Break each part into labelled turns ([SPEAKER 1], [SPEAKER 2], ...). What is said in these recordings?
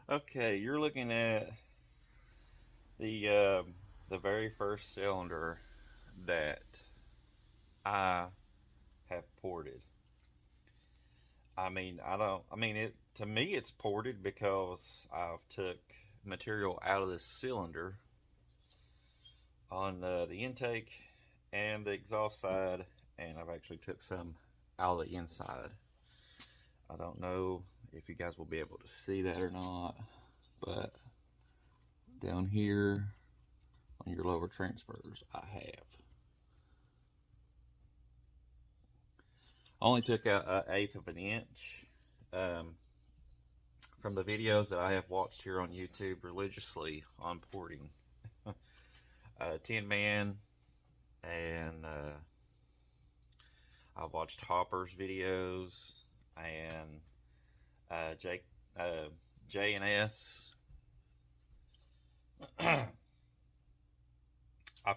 [SPEAKER 1] Okay, you're looking at the very first cylinder that I have ported. I mean, to me it's ported because I've took material out of this cylinder on the intake and the exhaust side, and I've actually took some out of the inside. I don't know if you guys will be able to see that or not, but down here on your lower transfers, I have. Only took out an eighth of an inch. Um, from the videos that I have watched here on YouTube religiously on porting, Tin Man, and I've watched Hopper's videos and Jake, J and S. I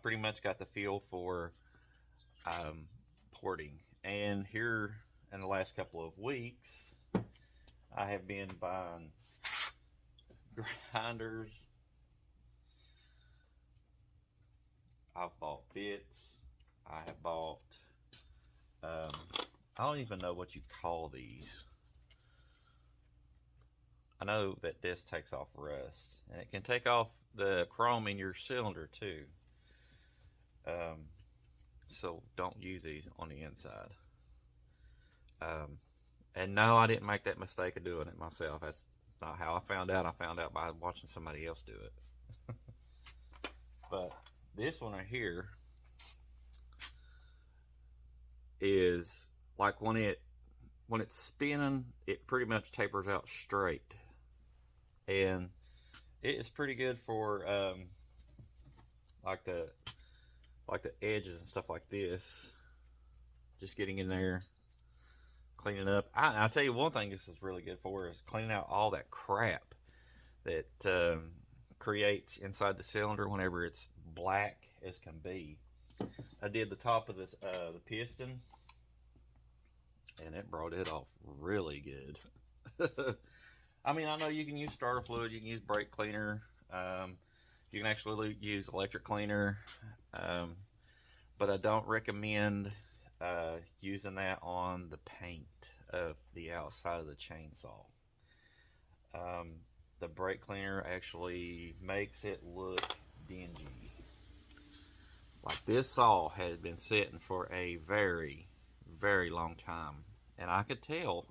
[SPEAKER 1] pretty much got the feel for porting, and here in the last couple of weeks, I have been buying grinders. I've bought bits. I have bought. Um, I don't even know what you call these. I know that this takes off rust, and it can take off the chrome in your cylinder too. Um, so don't use these on the inside. Um, and no, I didn't make that mistake of doing it myself. That's not how I found out. I found out by watching somebody else do it. But this one right here is like when it's spinning, it pretty much tapers out straight, and it is pretty good for like the like the edges and stuff like this. Just getting in there, cleaning up. I'll tell you one thing this is really good for is cleaning out all that crap that creates inside the cylinder whenever it's black as can be. I did the top of this the piston, and it brought it off really good. I mean, I know you can use starter fluid, you can use brake cleaner, you can actually use electric cleaner, um, but I don't recommend using that on the paint of the outside of the chainsaw. Um, the brake cleaner actually makes it look dingy. Like this saw had been sitting for a very, very long time, and I could tell.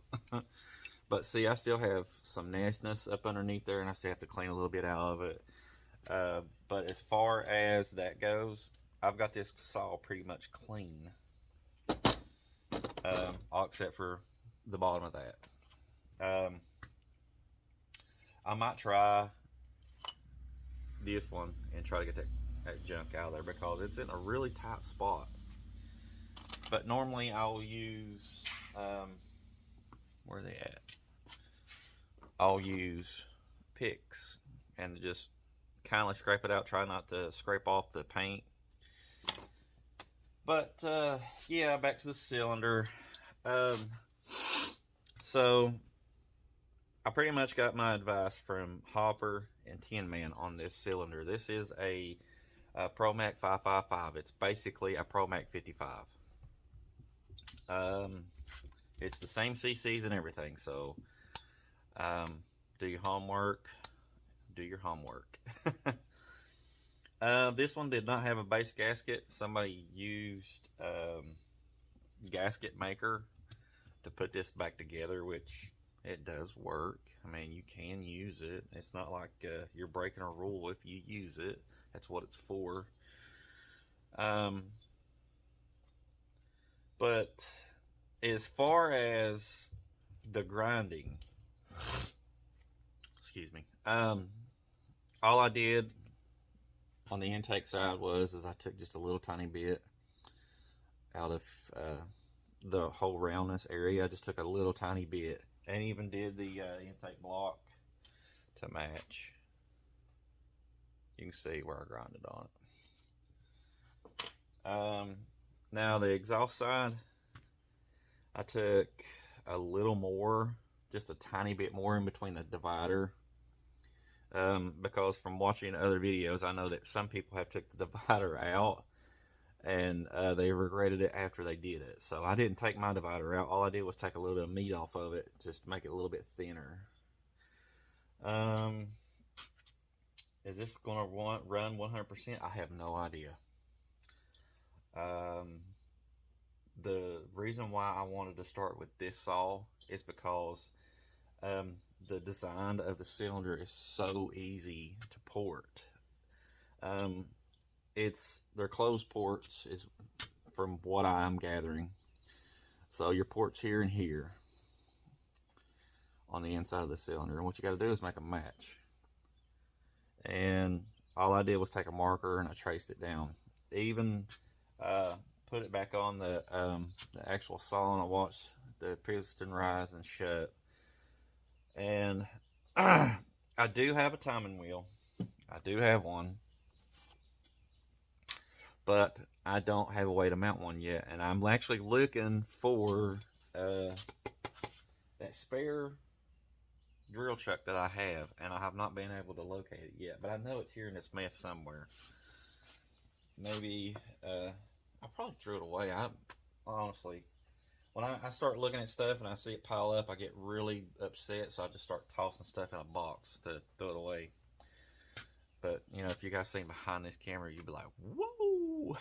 [SPEAKER 1] But see, I still have some nastiness up underneath there, and I still have to clean a little bit out of it. But as far as that goes, I've got this saw pretty much clean, all except for the bottom of that. Um, I might try this one and try to get that junk out of there because it's in a really tight spot. But normally I'll use, where are they at? I'll use picks and just kindly scrape it out. Try not to scrape off the paint. But yeah, back to the cylinder. So I pretty much got my advice from Hopper and Tin Man on this cylinder. This is a Pro Mac 555. It's basically a Pro Mac 55. It's the same CCs and everything. So do your homework. Do your homework. This one did not have a base gasket. Somebody used gasket maker to put this back together, which it does work. I mean, you can use it. It's not like you're breaking a rule if you use it. That's what it's for. But as far as the grinding, excuse me, all I did on the intake side is I took just a little tiny bit out of the whole roundness area. I just took a little tiny bit and even did the intake block to match. You can see where I grinded on it. Now the exhaust side, I took a little more, just a tiny bit more in between the divider because from watching other videos, I know that some people have took the divider out, and they regretted it after they did it. So I didn't take my divider out. All I did was take a little bit of meat off of it, just to make it a little bit thinner. Is this going to run 100%? I have no idea. The reason why I wanted to start with this saw is because the design of the cylinder is so easy to port. They're closed ports, is from what I'm gathering. So your ports here and here on the inside of the cylinder, and what you got to do is make a match. And all I did was take a marker and I traced it down. Even put it back on the actual saw, and I watched the piston rise and shut. And I do have a timing wheel. I do have one, but I don't have a way to mount one yet. And I'm actually looking for that spare drill chuck that I have, and I have not been able to locate it yet. But I know it's here in this mess somewhere. Maybe I probably threw it away. I honestly, when I start looking at stuff and I see it pile up, I get really upset. So I just start tossing stuff in a box to throw it away. But you know, if you guys see behind this camera, you'd be like, "Whoa!"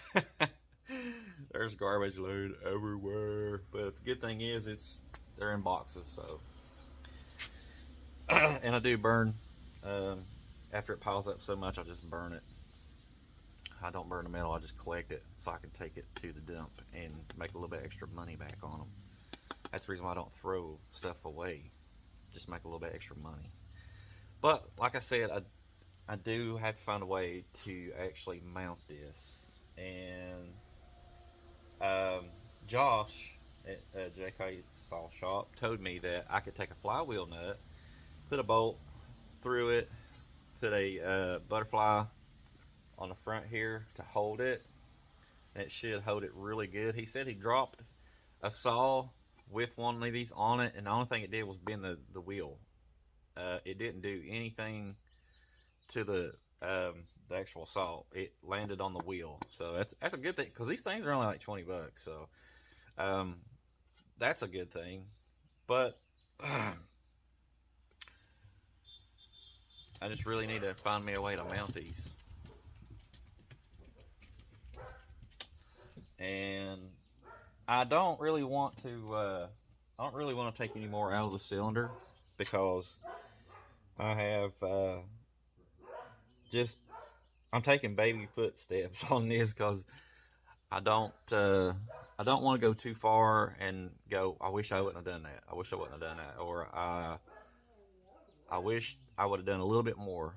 [SPEAKER 1] There's garbage load everywhere. But the good thing is, they're in boxes. So, and I do burn. After it piles up so much, I just burn it. I don't burn the metal, I just collect it so I can take it to the dump and make a little bit extra money back on them. That's the reason why I don't throw stuff away. Just make a little bit extra money. But like I said, I do have to find a way to actually mount this. And Josh at JK Saw Shop told me that I could take a flywheel nut, put a bolt through it, put a butterfly on the front here to hold it, and it should hold it really good. He said he dropped a saw with one of these on it, and the only thing it did was bend the wheel. It didn't do anything to the actual saw. It landed on the wheel, so that's a good thing, because these things are only like $20. So that's a good thing. But I just really need to find me a way to mount these. And I don't really want to take any more out of the cylinder, because I have I'm taking baby footsteps on this, because I don't want to go too far and go, I wish I wouldn't have done that. I wish I wouldn't have done that. Or I wish I would have done a little bit more.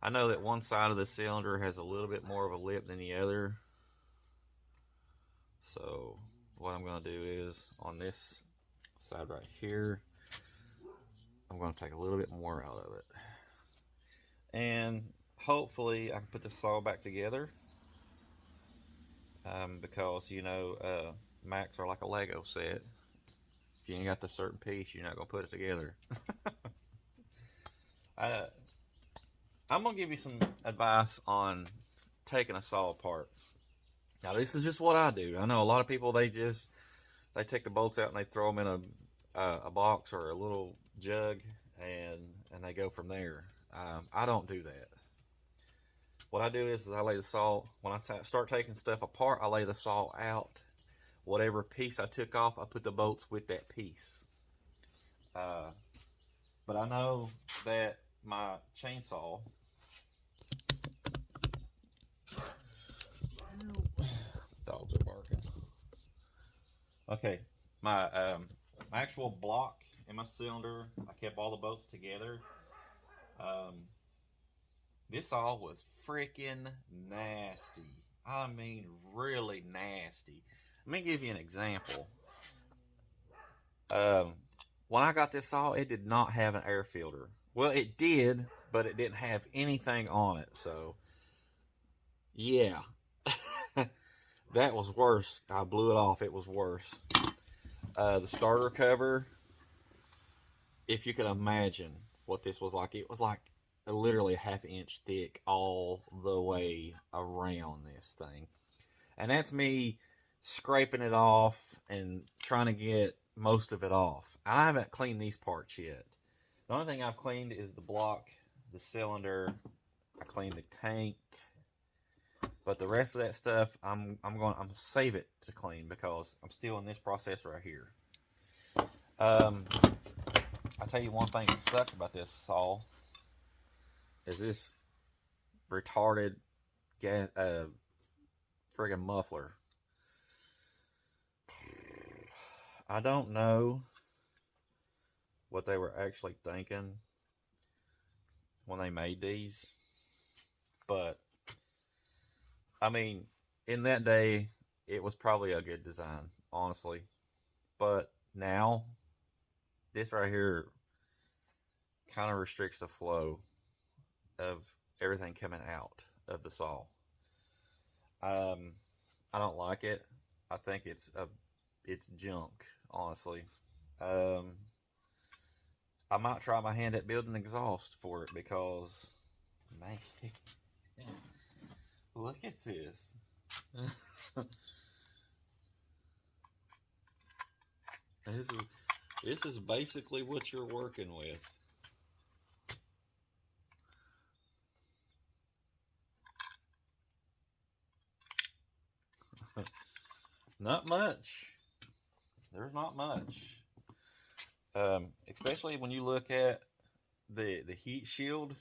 [SPEAKER 1] I know that one side of the cylinder has a little bit more of a lip than the other. So what I'm going to do is, on this side right here, I'm going to take a little bit more out of it. And hopefully I can put the saw back together. Because, you know, Macs are like a Lego set. If you ain't got the certain piece, you're not going to put it together. I'm going to give you some advice on taking a saw apart. Now, this is just what I do. I know a lot of people, they take the bolts out and they throw them in a box or a little jug, and they go from there. I don't do that. What I do is I lay the saw, when I start taking stuff apart, I lay the saw out. Whatever piece I took off, I put the bolts with that piece. But I know that my chainsaw, dogs are barking. Okay, my actual block in my cylinder, I kept all the bolts together. This saw was freaking nasty. I mean, really nasty. Let me give you an example. When I got this saw, it did not have an air filter. Well, it did, but it didn't have anything on it. So, yeah. That was worse. I blew it off. It was worse. The starter cover, if you can imagine what this was like. It was like literally a ½ inch thick all the way around this thing. And that's me scraping it off and trying to get most of it off. I haven't cleaned these parts yet. The only thing I've cleaned is the block, the cylinder. I cleaned the tank. But the rest of that stuff, I'm gonna save it to clean because I'm still in this process right here. I'll tell you one thing that sucks about this saw is this retarded gas, friggin' muffler. I don't know what they were actually thinking when they made these, but I mean, in that day, it was probably a good design, honestly. But now, this right here kind of restricts the flow of everything coming out of the saw. I don't like it. I think it's junk, honestly. I might try my hand at building exhaust for it because, man, look at this. This is basically what you're working with. Not much. There's not much. Especially when you look at the heat shield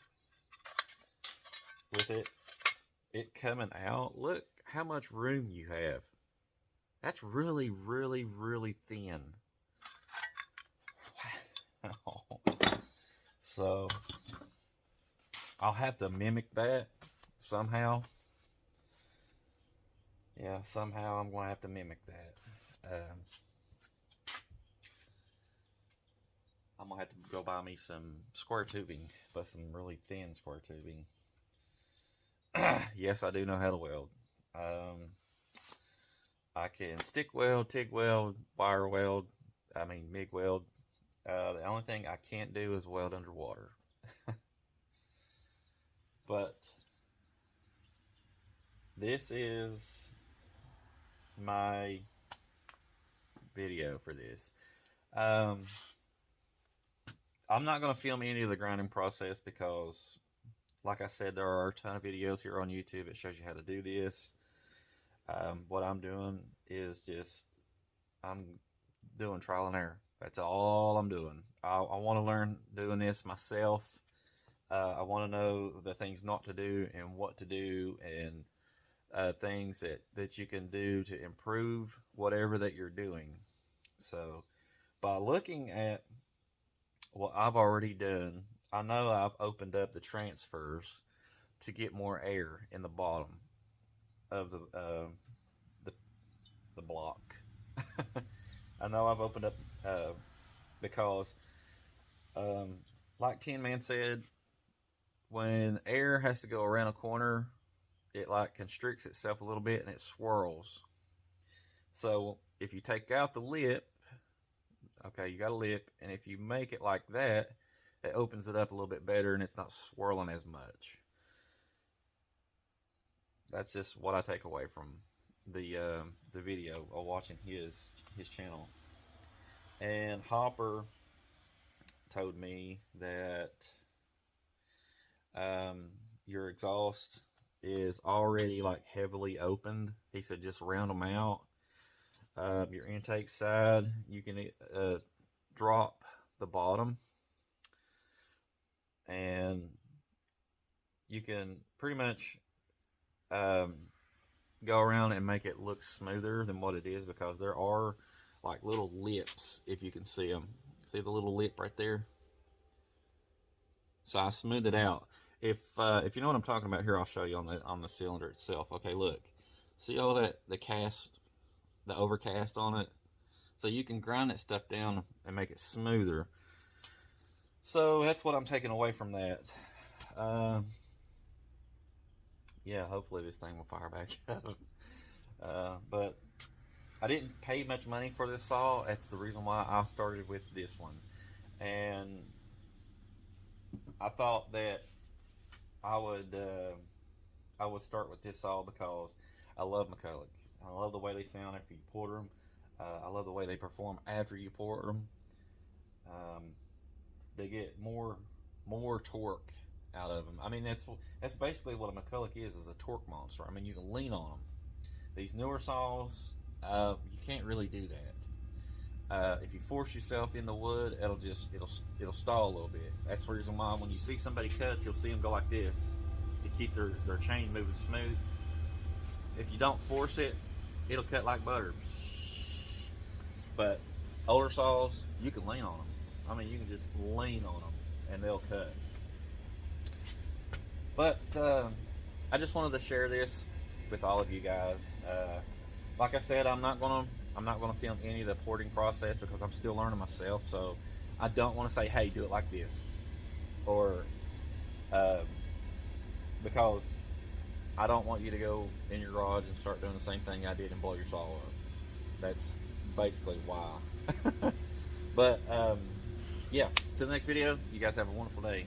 [SPEAKER 1] with it coming out. Look how much room you have. That's really, really, really thin. Wow. So I'll have to mimic that somehow. Yeah, somehow I'm going to have to mimic that. I'm going to have to go buy me some square tubing, but some really thin square tubing. Yes, I do know how to weld. I can stick weld, TIG weld, wire weld, MIG weld. The only thing I can't do is weld underwater. But this is my video for this. I'm not going to film any of the grinding process because, like I said, there are a ton of videos here on YouTube that shows you how to do this. What I'm doing is I'm doing trial and error. That's all I'm doing. I want to learn doing this myself. I want to know the things not to do and what to do, and things that you can do to improve whatever that you're doing. So by looking at what I've already done, I know I've opened up the transfers to get more air in the bottom of the block. I know I've opened up because like Tin Man said, when air has to go around a corner, it like constricts itself a little bit and it swirls. So if you take out the lip, okay, you got a lip, and if you make it like that, it opens it up a little bit better and it's not swirling as much. That's just what I take away from the video of watching his channel. And Hopper told me that your exhaust is already like heavily opened. He said just round them out. Your intake side, you can drop the bottom, and you can pretty much go around and make it look smoother than what it is, because there are like little lips, if you can see them. See the little lip right there? So I smooth it out. If you know what I'm talking about, here I'll show you on the cylinder itself. Okay, look, see all that, the overcast on it? So you can grind that stuff down and make it smoother. So that's what I'm taking away from that. Yeah, hopefully this thing will fire back up. But I didn't pay much money for this saw. That's the reason why I started with this one. And I thought that I would start with this saw because I love McCulloch. I love the way they sound after you porter them. I love the way they perform after you porter them. They get more torque out of them. I mean, that's basically what a McCulloch is a torque monster. I mean, you can lean on them. These newer saws, you can't really do that. If you force yourself in the wood, it'll stall a little bit. That's the reason why when you see somebody cut, you'll see them go like this to keep their chain moving smooth. If you don't force it, it'll cut like butter. But older saws, you can lean on them. I mean, you can just lean on them and they'll cut. But I just wanted to share this with all of you guys. Like I said, I'm not gonna film any of the porting process because I'm still learning myself. So I don't want to say, hey, do it like this, or because I don't want you to go in your garage and start doing the same thing I did and blow your saw up. That's basically why. But yeah, till the next video, you guys have a wonderful day.